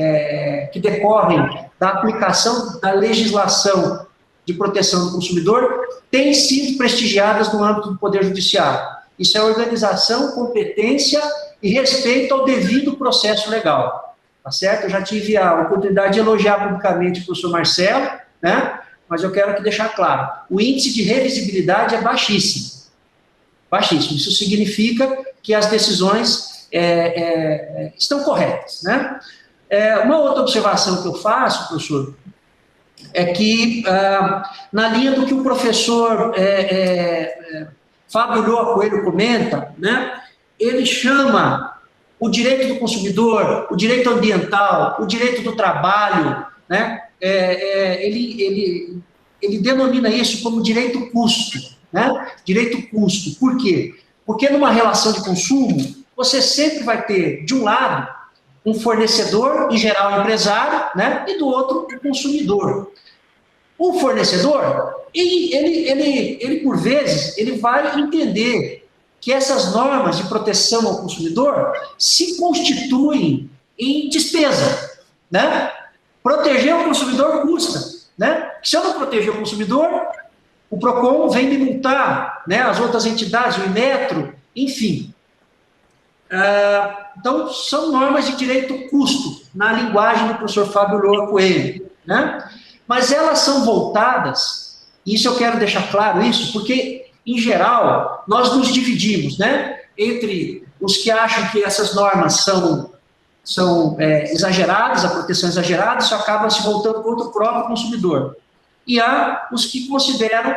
Speaker 1: que decorrem da aplicação da legislação de proteção do consumidor têm sido prestigiadas no âmbito do Poder Judiciário. Isso é organização, competência e respeito ao devido processo legal. Tá certo? Eu já tive a oportunidade de elogiar publicamente o professor Marcelo, né? Mas eu quero aqui deixar claro, o índice de revisibilidade é baixíssimo. Baixíssimo. Isso significa que as decisões estão corretas, né? Uma outra observação que eu faço, professor, é que, na linha do que o professor Fábio Ulloa Coelho comenta, né, ele chama o direito do consumidor, o direito ambiental, o direito do trabalho, né, ele denomina isso como direito custo, né, direito custo. Por quê? Porque numa relação de consumo, você sempre vai ter, de um lado, um fornecedor, em geral empresário, né, e do outro, o consumidor. O fornecedor, ele por vezes, ele vai entender que essas normas de proteção ao consumidor se constituem em despesa, né? Proteger o consumidor custa, né? Se eu não proteger o consumidor, o PROCON vem me multar, né? As outras entidades, o Inmetro, enfim. Então, são normas de direito custo, na linguagem do professor Fábio Ulloa Coelho, né? Mas elas são voltadas, e isso eu quero deixar claro isso, porque, em geral, nós nos dividimos, né, entre os que acham que essas normas são exageradas, a proteção exagerada, isso acaba se voltando contra o próprio consumidor. E há os que consideram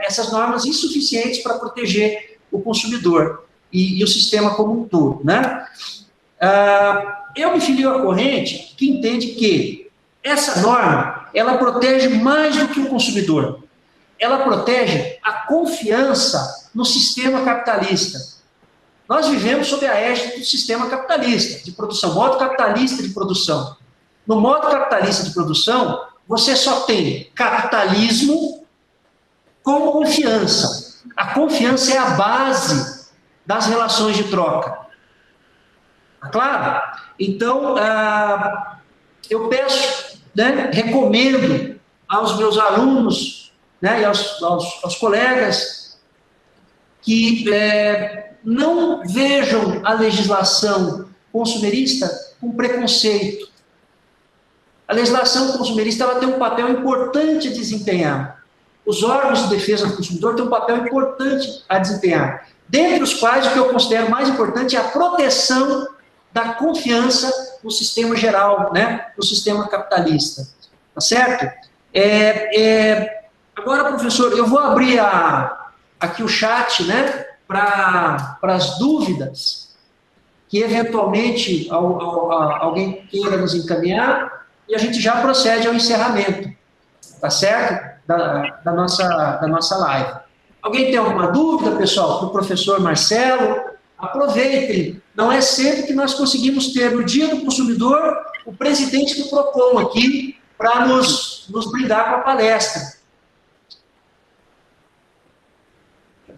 Speaker 1: essas normas insuficientes para proteger o consumidor e o sistema como um todo, né? Eu me filio à corrente que entende que essa norma, ela protege mais do que o consumidor. Ela protege a confiança no sistema capitalista. Nós vivemos sob a égide do sistema capitalista de produção, modo capitalista de produção. No modo capitalista de produção, você só tem capitalismo com confiança. A confiança é a base das relações de troca. Tá claro? Então, eu peço, né, recomendo aos meus alunos, né, e aos colegas que não vejam a legislação consumerista com preconceito. A legislação consumerista ela tem um papel importante a desempenhar. Os órgãos de defesa do consumidor têm um papel importante a desempenhar, dentre os quais o que eu considero mais importante é a proteção da confiança no sistema geral, né, no sistema capitalista. Tá certo? Agora, professor, eu vou abrir a aqui o chat, né, para as dúvidas que eventualmente alguém queira nos encaminhar, e a gente já procede ao encerramento, tá certo? Da nossa live. Alguém tem alguma dúvida, pessoal, para o professor Marcelo? Aproveitem, não é sempre que nós conseguimos ter, no Dia do Consumidor, o presidente do PROCON aqui, para nos brindar com a palestra.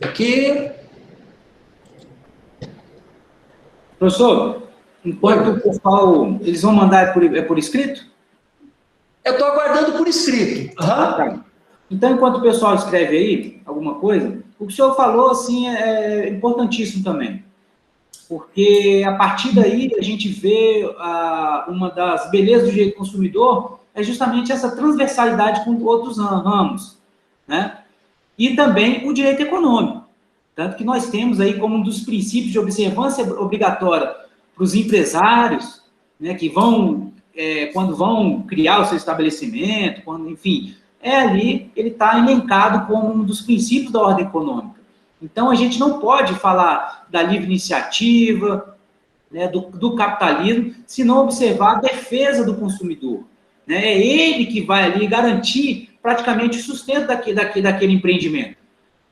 Speaker 1: Aqui.
Speaker 2: Professor, enquanto o pessoal, eles vão mandar por escrito?
Speaker 1: Eu estou aguardando por escrito. Uhum.
Speaker 2: Tá. Então, enquanto o pessoal escreve aí alguma coisa, o que o senhor falou, assim, é importantíssimo também. Porque, a partir daí, a gente vê uma das belezas do direito do consumidor é justamente essa transversalidade com outros ramos, né? E também o direito econômico. Tanto que nós temos aí como um dos princípios de observância obrigatória para os empresários, né, que vão, quando vão criar o seu estabelecimento, enfim, ali ele está elencado como um dos princípios da ordem econômica. Então, a gente não pode falar da livre iniciativa, né, do capitalismo, se não observar a defesa do consumidor. Né? É ele que vai ali garantir praticamente o sustento daquele empreendimento.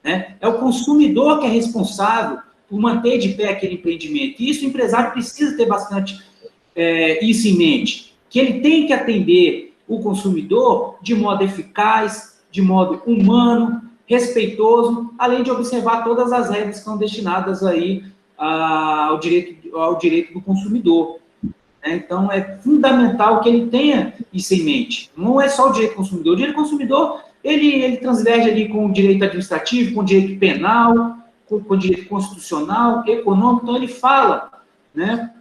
Speaker 2: Né? É o consumidor que é responsável por manter de pé aquele empreendimento. E isso o empresário precisa ter bastante isso em mente, que ele tem que atender o consumidor de modo eficaz, de modo humano, respeitoso, além de observar todas as regras que estão destinadas aí ao direito do consumidor. Então, é fundamental que ele tenha isso em mente. Não é só o direito do consumidor. O direito do consumidor, ele transverge ali com o direito administrativo, com o direito penal, com o direito constitucional, econômico. Então, ele fala, né,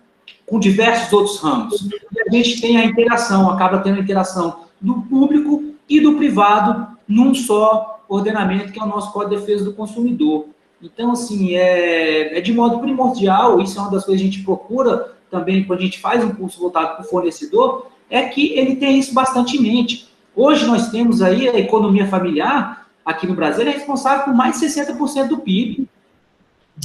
Speaker 2: com diversos outros ramos. E a gente tem a interação, acaba tendo a interação do público e do privado num só ordenamento, que é o nosso Código de Defesa do Consumidor. Então, assim, é de modo primordial, isso é uma das coisas que a gente procura também, quando a gente faz um curso voltado para o fornecedor, é que ele tenha isso bastante em mente. Hoje nós temos aí a economia familiar, aqui no Brasil, é responsável por mais de 60% do PIB.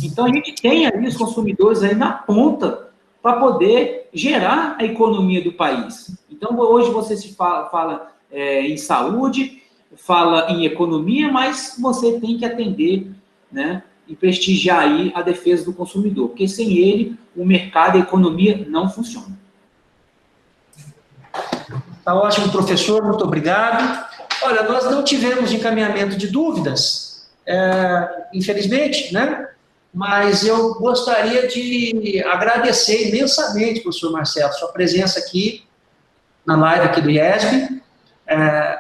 Speaker 2: Então, a gente tem ali os consumidores aí na ponta para poder gerar a economia do país. Então, hoje você se fala em saúde, fala em economia, mas você tem que atender, né, e prestigiar aí a defesa do consumidor, porque sem ele, o mercado e a economia não funcionam.
Speaker 1: Tá ótimo, professor, muito obrigado. Olha, nós não tivemos encaminhamento de dúvidas, infelizmente, né? Mas eu gostaria de agradecer imensamente, professor Marcelo, sua presença aqui na live aqui do IESB.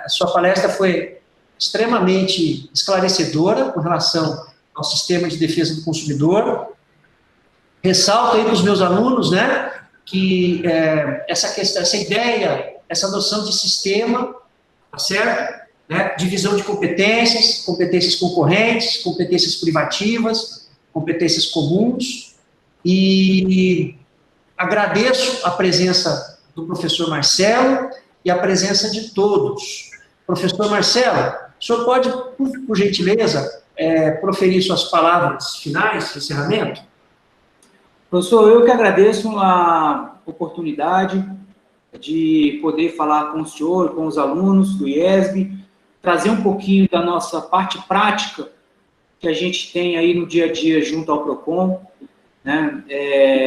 Speaker 1: Sua palestra foi extremamente esclarecedora com relação ao sistema de defesa do consumidor. Ressalto aí para os meus alunos, né, que essa questão, essa ideia, essa noção de sistema, tá certo? Né, divisão de competências, competências concorrentes, competências privativas, competências comuns, e agradeço a presença do professor Marcelo e a presença de todos. Professor Marcelo, o senhor pode, por gentileza, proferir suas palavras finais de encerramento?
Speaker 2: Professor, eu que agradeço a oportunidade de poder falar com o senhor, com os alunos do IESB, trazer um pouquinho da nossa parte prática que a gente tem aí no dia a dia junto ao PROCON, né?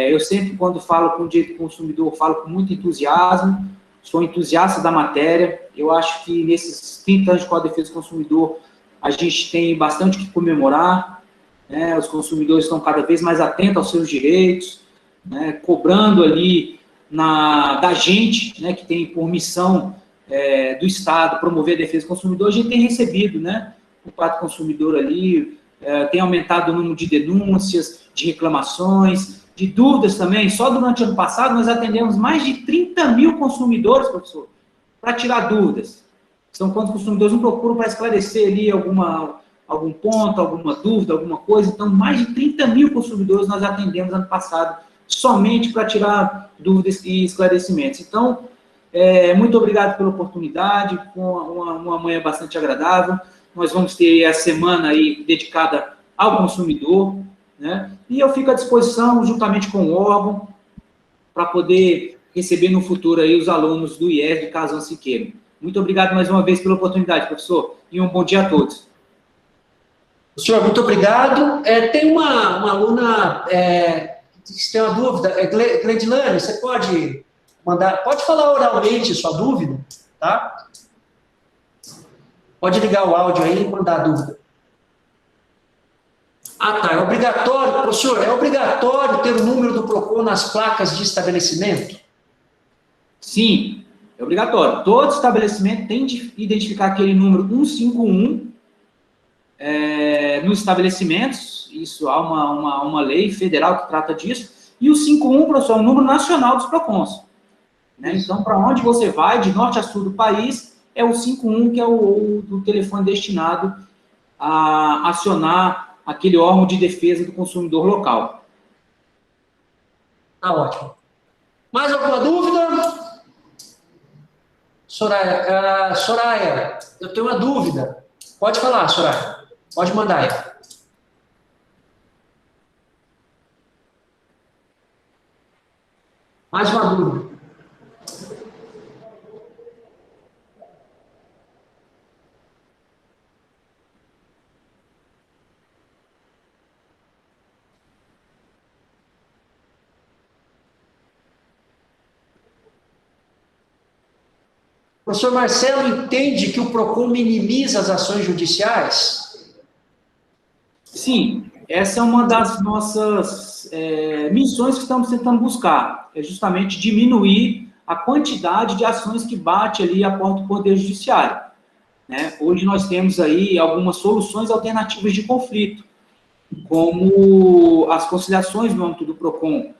Speaker 2: Eu sempre, quando falo com o direito do consumidor, falo com muito entusiasmo, sou entusiasta da matéria. Eu acho que nesses 30 anos de Código de Defesa do Consumidor, a gente tem bastante o que comemorar, né? Os consumidores estão cada vez mais atentos aos seus direitos, né? Cobrando ali da gente, né, que tem por missão do Estado promover a defesa do consumidor. A gente tem recebido, né, por parte do consumidor ali, tem aumentado o número de denúncias, de reclamações, de dúvidas também. Só durante o ano passado nós atendemos mais de 30 mil consumidores, professor, para tirar dúvidas. São quantos consumidores nos procuram para esclarecer ali algum ponto, alguma dúvida, alguma coisa. Então, mais de 30 mil consumidores nós atendemos ano passado, somente para tirar dúvidas e esclarecimentos. Então, muito obrigado pela oportunidade, uma manhã bastante agradável. nós vamos ter a semana aí dedicada ao consumidor, né? E eu fico à disposição, juntamente com o órgão, para poder receber no futuro aí os alunos do IES de Casão Siqueira. Muito obrigado mais uma vez pela oportunidade, professor, e um bom dia a todos.
Speaker 1: Senhor, muito obrigado. Tem uma aluna que tem uma dúvida. Gledilane, você pode falar oralmente sua dúvida, tá? Pode ligar o áudio aí e mandar a dúvida. Ah, tá. É obrigatório, professor, é obrigatório ter o número do PROCON nas placas de estabelecimento?
Speaker 2: Sim, é obrigatório. Todo estabelecimento tem de identificar aquele número 151 nos estabelecimentos. Isso há uma lei federal que trata disso. E o 51, professor, é o número nacional dos PROCONs. Né? Então, para onde você vai, de norte a sul do país, é o 51, que é o do telefone destinado a acionar aquele órgão de defesa do consumidor local.
Speaker 1: Tá ótimo. Mais alguma dúvida? Soraya, eu tenho uma dúvida. Pode falar, Soraya. Pode mandar aí. Mais uma dúvida. O professor Marcelo entende que o PROCON minimiza as ações judiciais?
Speaker 2: Sim, essa é uma das nossas missões que estamos tentando buscar, é justamente diminuir a quantidade de ações que bate ali à porta do Poder Judiciário. Né? Hoje nós temos aí algumas soluções alternativas de conflito, como as conciliações no âmbito do PROCON.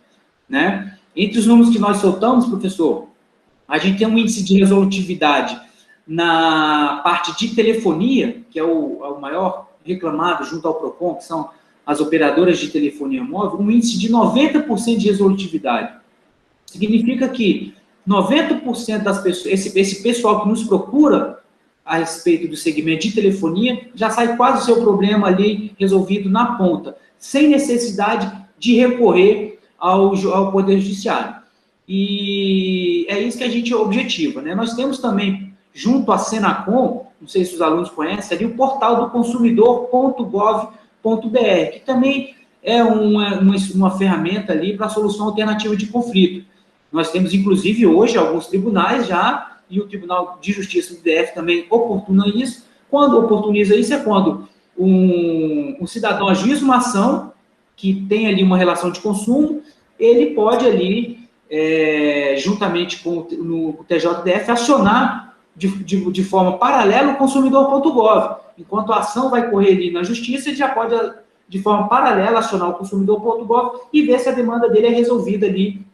Speaker 2: Né? Entre os números que nós soltamos, professor, a gente tem um índice de resolutividade na parte de telefonia, que é o maior reclamado junto ao PROCON, que são as operadoras de telefonia móvel, um índice de 90% de resolutividade. Significa que 90% das pessoas, esse pessoal que nos procura a respeito do segmento de telefonia, já sai quase o seu problema ali resolvido na ponta, sem necessidade de recorrer ao Poder Judiciário. E é isso que a gente objetiva, né? Nós temos também, junto à Senacom, não sei se os alunos conhecem, ali o portal do consumidor.gov.br, que também é uma ferramenta ali para solução alternativa de conflito. Nós temos, inclusive, hoje, alguns tribunais já, e o Tribunal de Justiça do DF também oportuna isso. Quando oportuniza isso é quando um cidadão ajuiza uma ação que tem ali uma relação de consumo, ele pode ali, juntamente com o TJDF, acionar de forma paralela o consumidor.gov. Enquanto a ação vai correr ali na justiça, ele já pode, de forma paralela, acionar o consumidor.gov e ver se a demanda dele é resolvida ali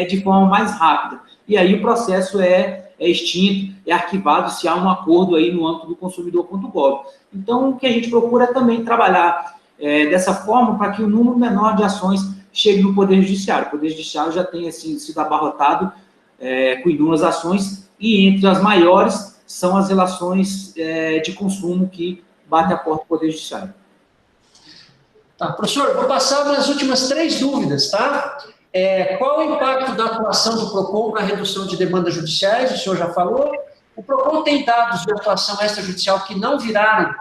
Speaker 2: de forma mais rápida. E aí o processo é extinto, é arquivado se há um acordo aí no âmbito do consumidor.gov. Então, o que a gente procura é também trabalhar dessa forma para que o número menor de ações chegue no Poder Judiciário. O Poder Judiciário já tem assim, sido abarrotado com inúmeras ações, e entre as maiores são as relações de consumo que batem a porta do Poder Judiciário.
Speaker 1: Tá, professor, vou passar umas últimas 3 dúvidas, tá? Qual o impacto da atuação do PROCON na redução de demandas judiciais? O senhor já falou. O PROCON tem dados de atuação extrajudicial que não viraram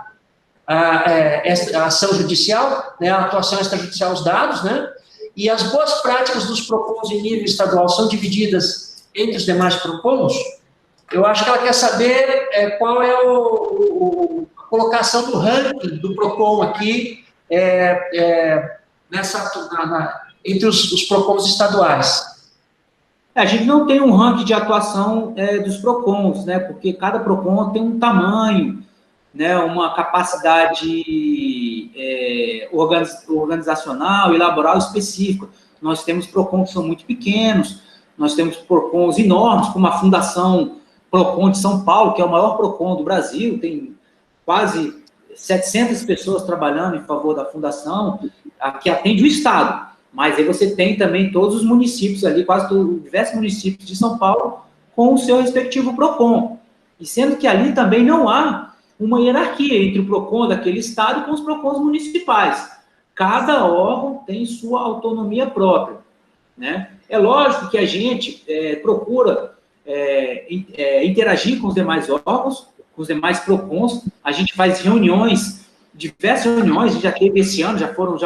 Speaker 1: a ação judicial, né? A atuação extrajudicial, os dados, né? E as boas práticas dos PROCONs em nível estadual são divididas entre os demais PROCONs? Eu acho que ela quer saber qual é a colocação do ranking do PROCON aqui entre os PROCONs estaduais.
Speaker 2: A gente não tem um ranking de atuação dos PROCONs, né? Porque cada PROCON tem um tamanho, né? Uma capacidade organizacional e laboral específica. Nós temos PROCONs que são muito pequenos, nós temos PROCONs enormes, como a Fundação PROCON de São Paulo, que é o maior PROCON do Brasil, tem quase 700 pessoas trabalhando em favor da fundação, que atende o Estado. Mas aí você tem também todos os municípios ali, quase todos, diversos municípios de São Paulo, com o seu respectivo PROCON. E sendo que ali também não há uma hierarquia entre o PROCON daquele estado com os PROCONs municipais. Cada órgão tem sua autonomia própria, né? É lógico que a gente procura interagir com os demais órgãos, com os demais PROCONs, a gente faz reuniões, diversas reuniões, a gente já teve esse ano, já foram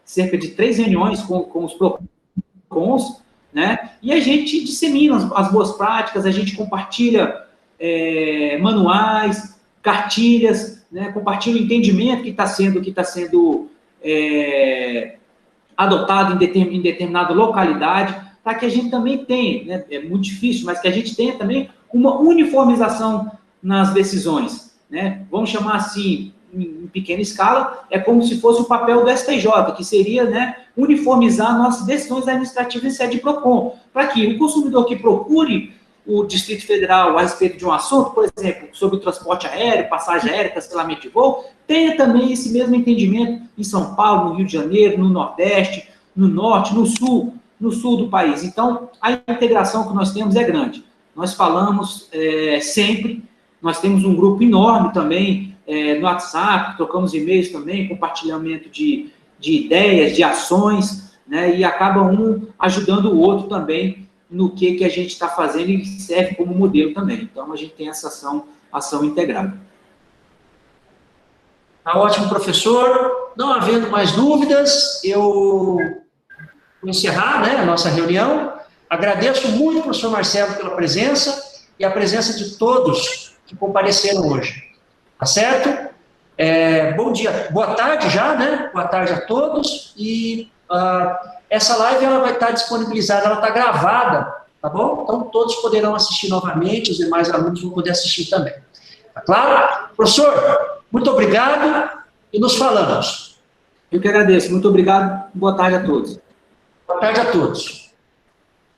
Speaker 2: cerca de 3 reuniões com os PROCONs, né? E a gente dissemina as boas práticas, a gente compartilha manuais, cartilhas, né? Compartilha o entendimento que está sendo adotado em determinada localidade, para que a gente também tenha, né? É muito difícil, mas que a gente tenha também uma uniformização nas decisões, né? Vamos chamar assim, em pequena escala, é como se fosse o papel do STJ, que seria, né, uniformizar nossas decisões administrativas em sede de PROCON, para que o consumidor que procure o Distrito Federal a respeito de um assunto, por exemplo, sobre o transporte aéreo, passagem aérea, cancelamento de voo, tenha também esse mesmo entendimento em São Paulo, no Rio de Janeiro, no Nordeste, no Norte, no Sul do país. Então, a integração que nós temos é grande. Nós falamos sempre, nós temos um grupo enorme também no WhatsApp, trocamos e-mails também, compartilhamento de ideias, de ações, né, e acaba um ajudando o outro também no que a gente está fazendo e serve como modelo também. Então, a gente tem essa ação integrada.
Speaker 1: Tá ótimo, professor. Não havendo mais dúvidas, eu vou encerrar, né, a nossa reunião. Agradeço muito ao professor Marcelo pela presença e a presença de todos que compareceram hoje. Tá certo? Bom dia, boa tarde já, né? Boa tarde a todos. E essa live ela vai estar disponibilizada, ela está gravada, tá bom? Então todos poderão assistir novamente, os demais alunos vão poder assistir também. Tá claro? Professor, muito obrigado e nos falamos.
Speaker 2: Eu que agradeço. Muito obrigado. Boa tarde a todos.
Speaker 1: Boa tarde a todos.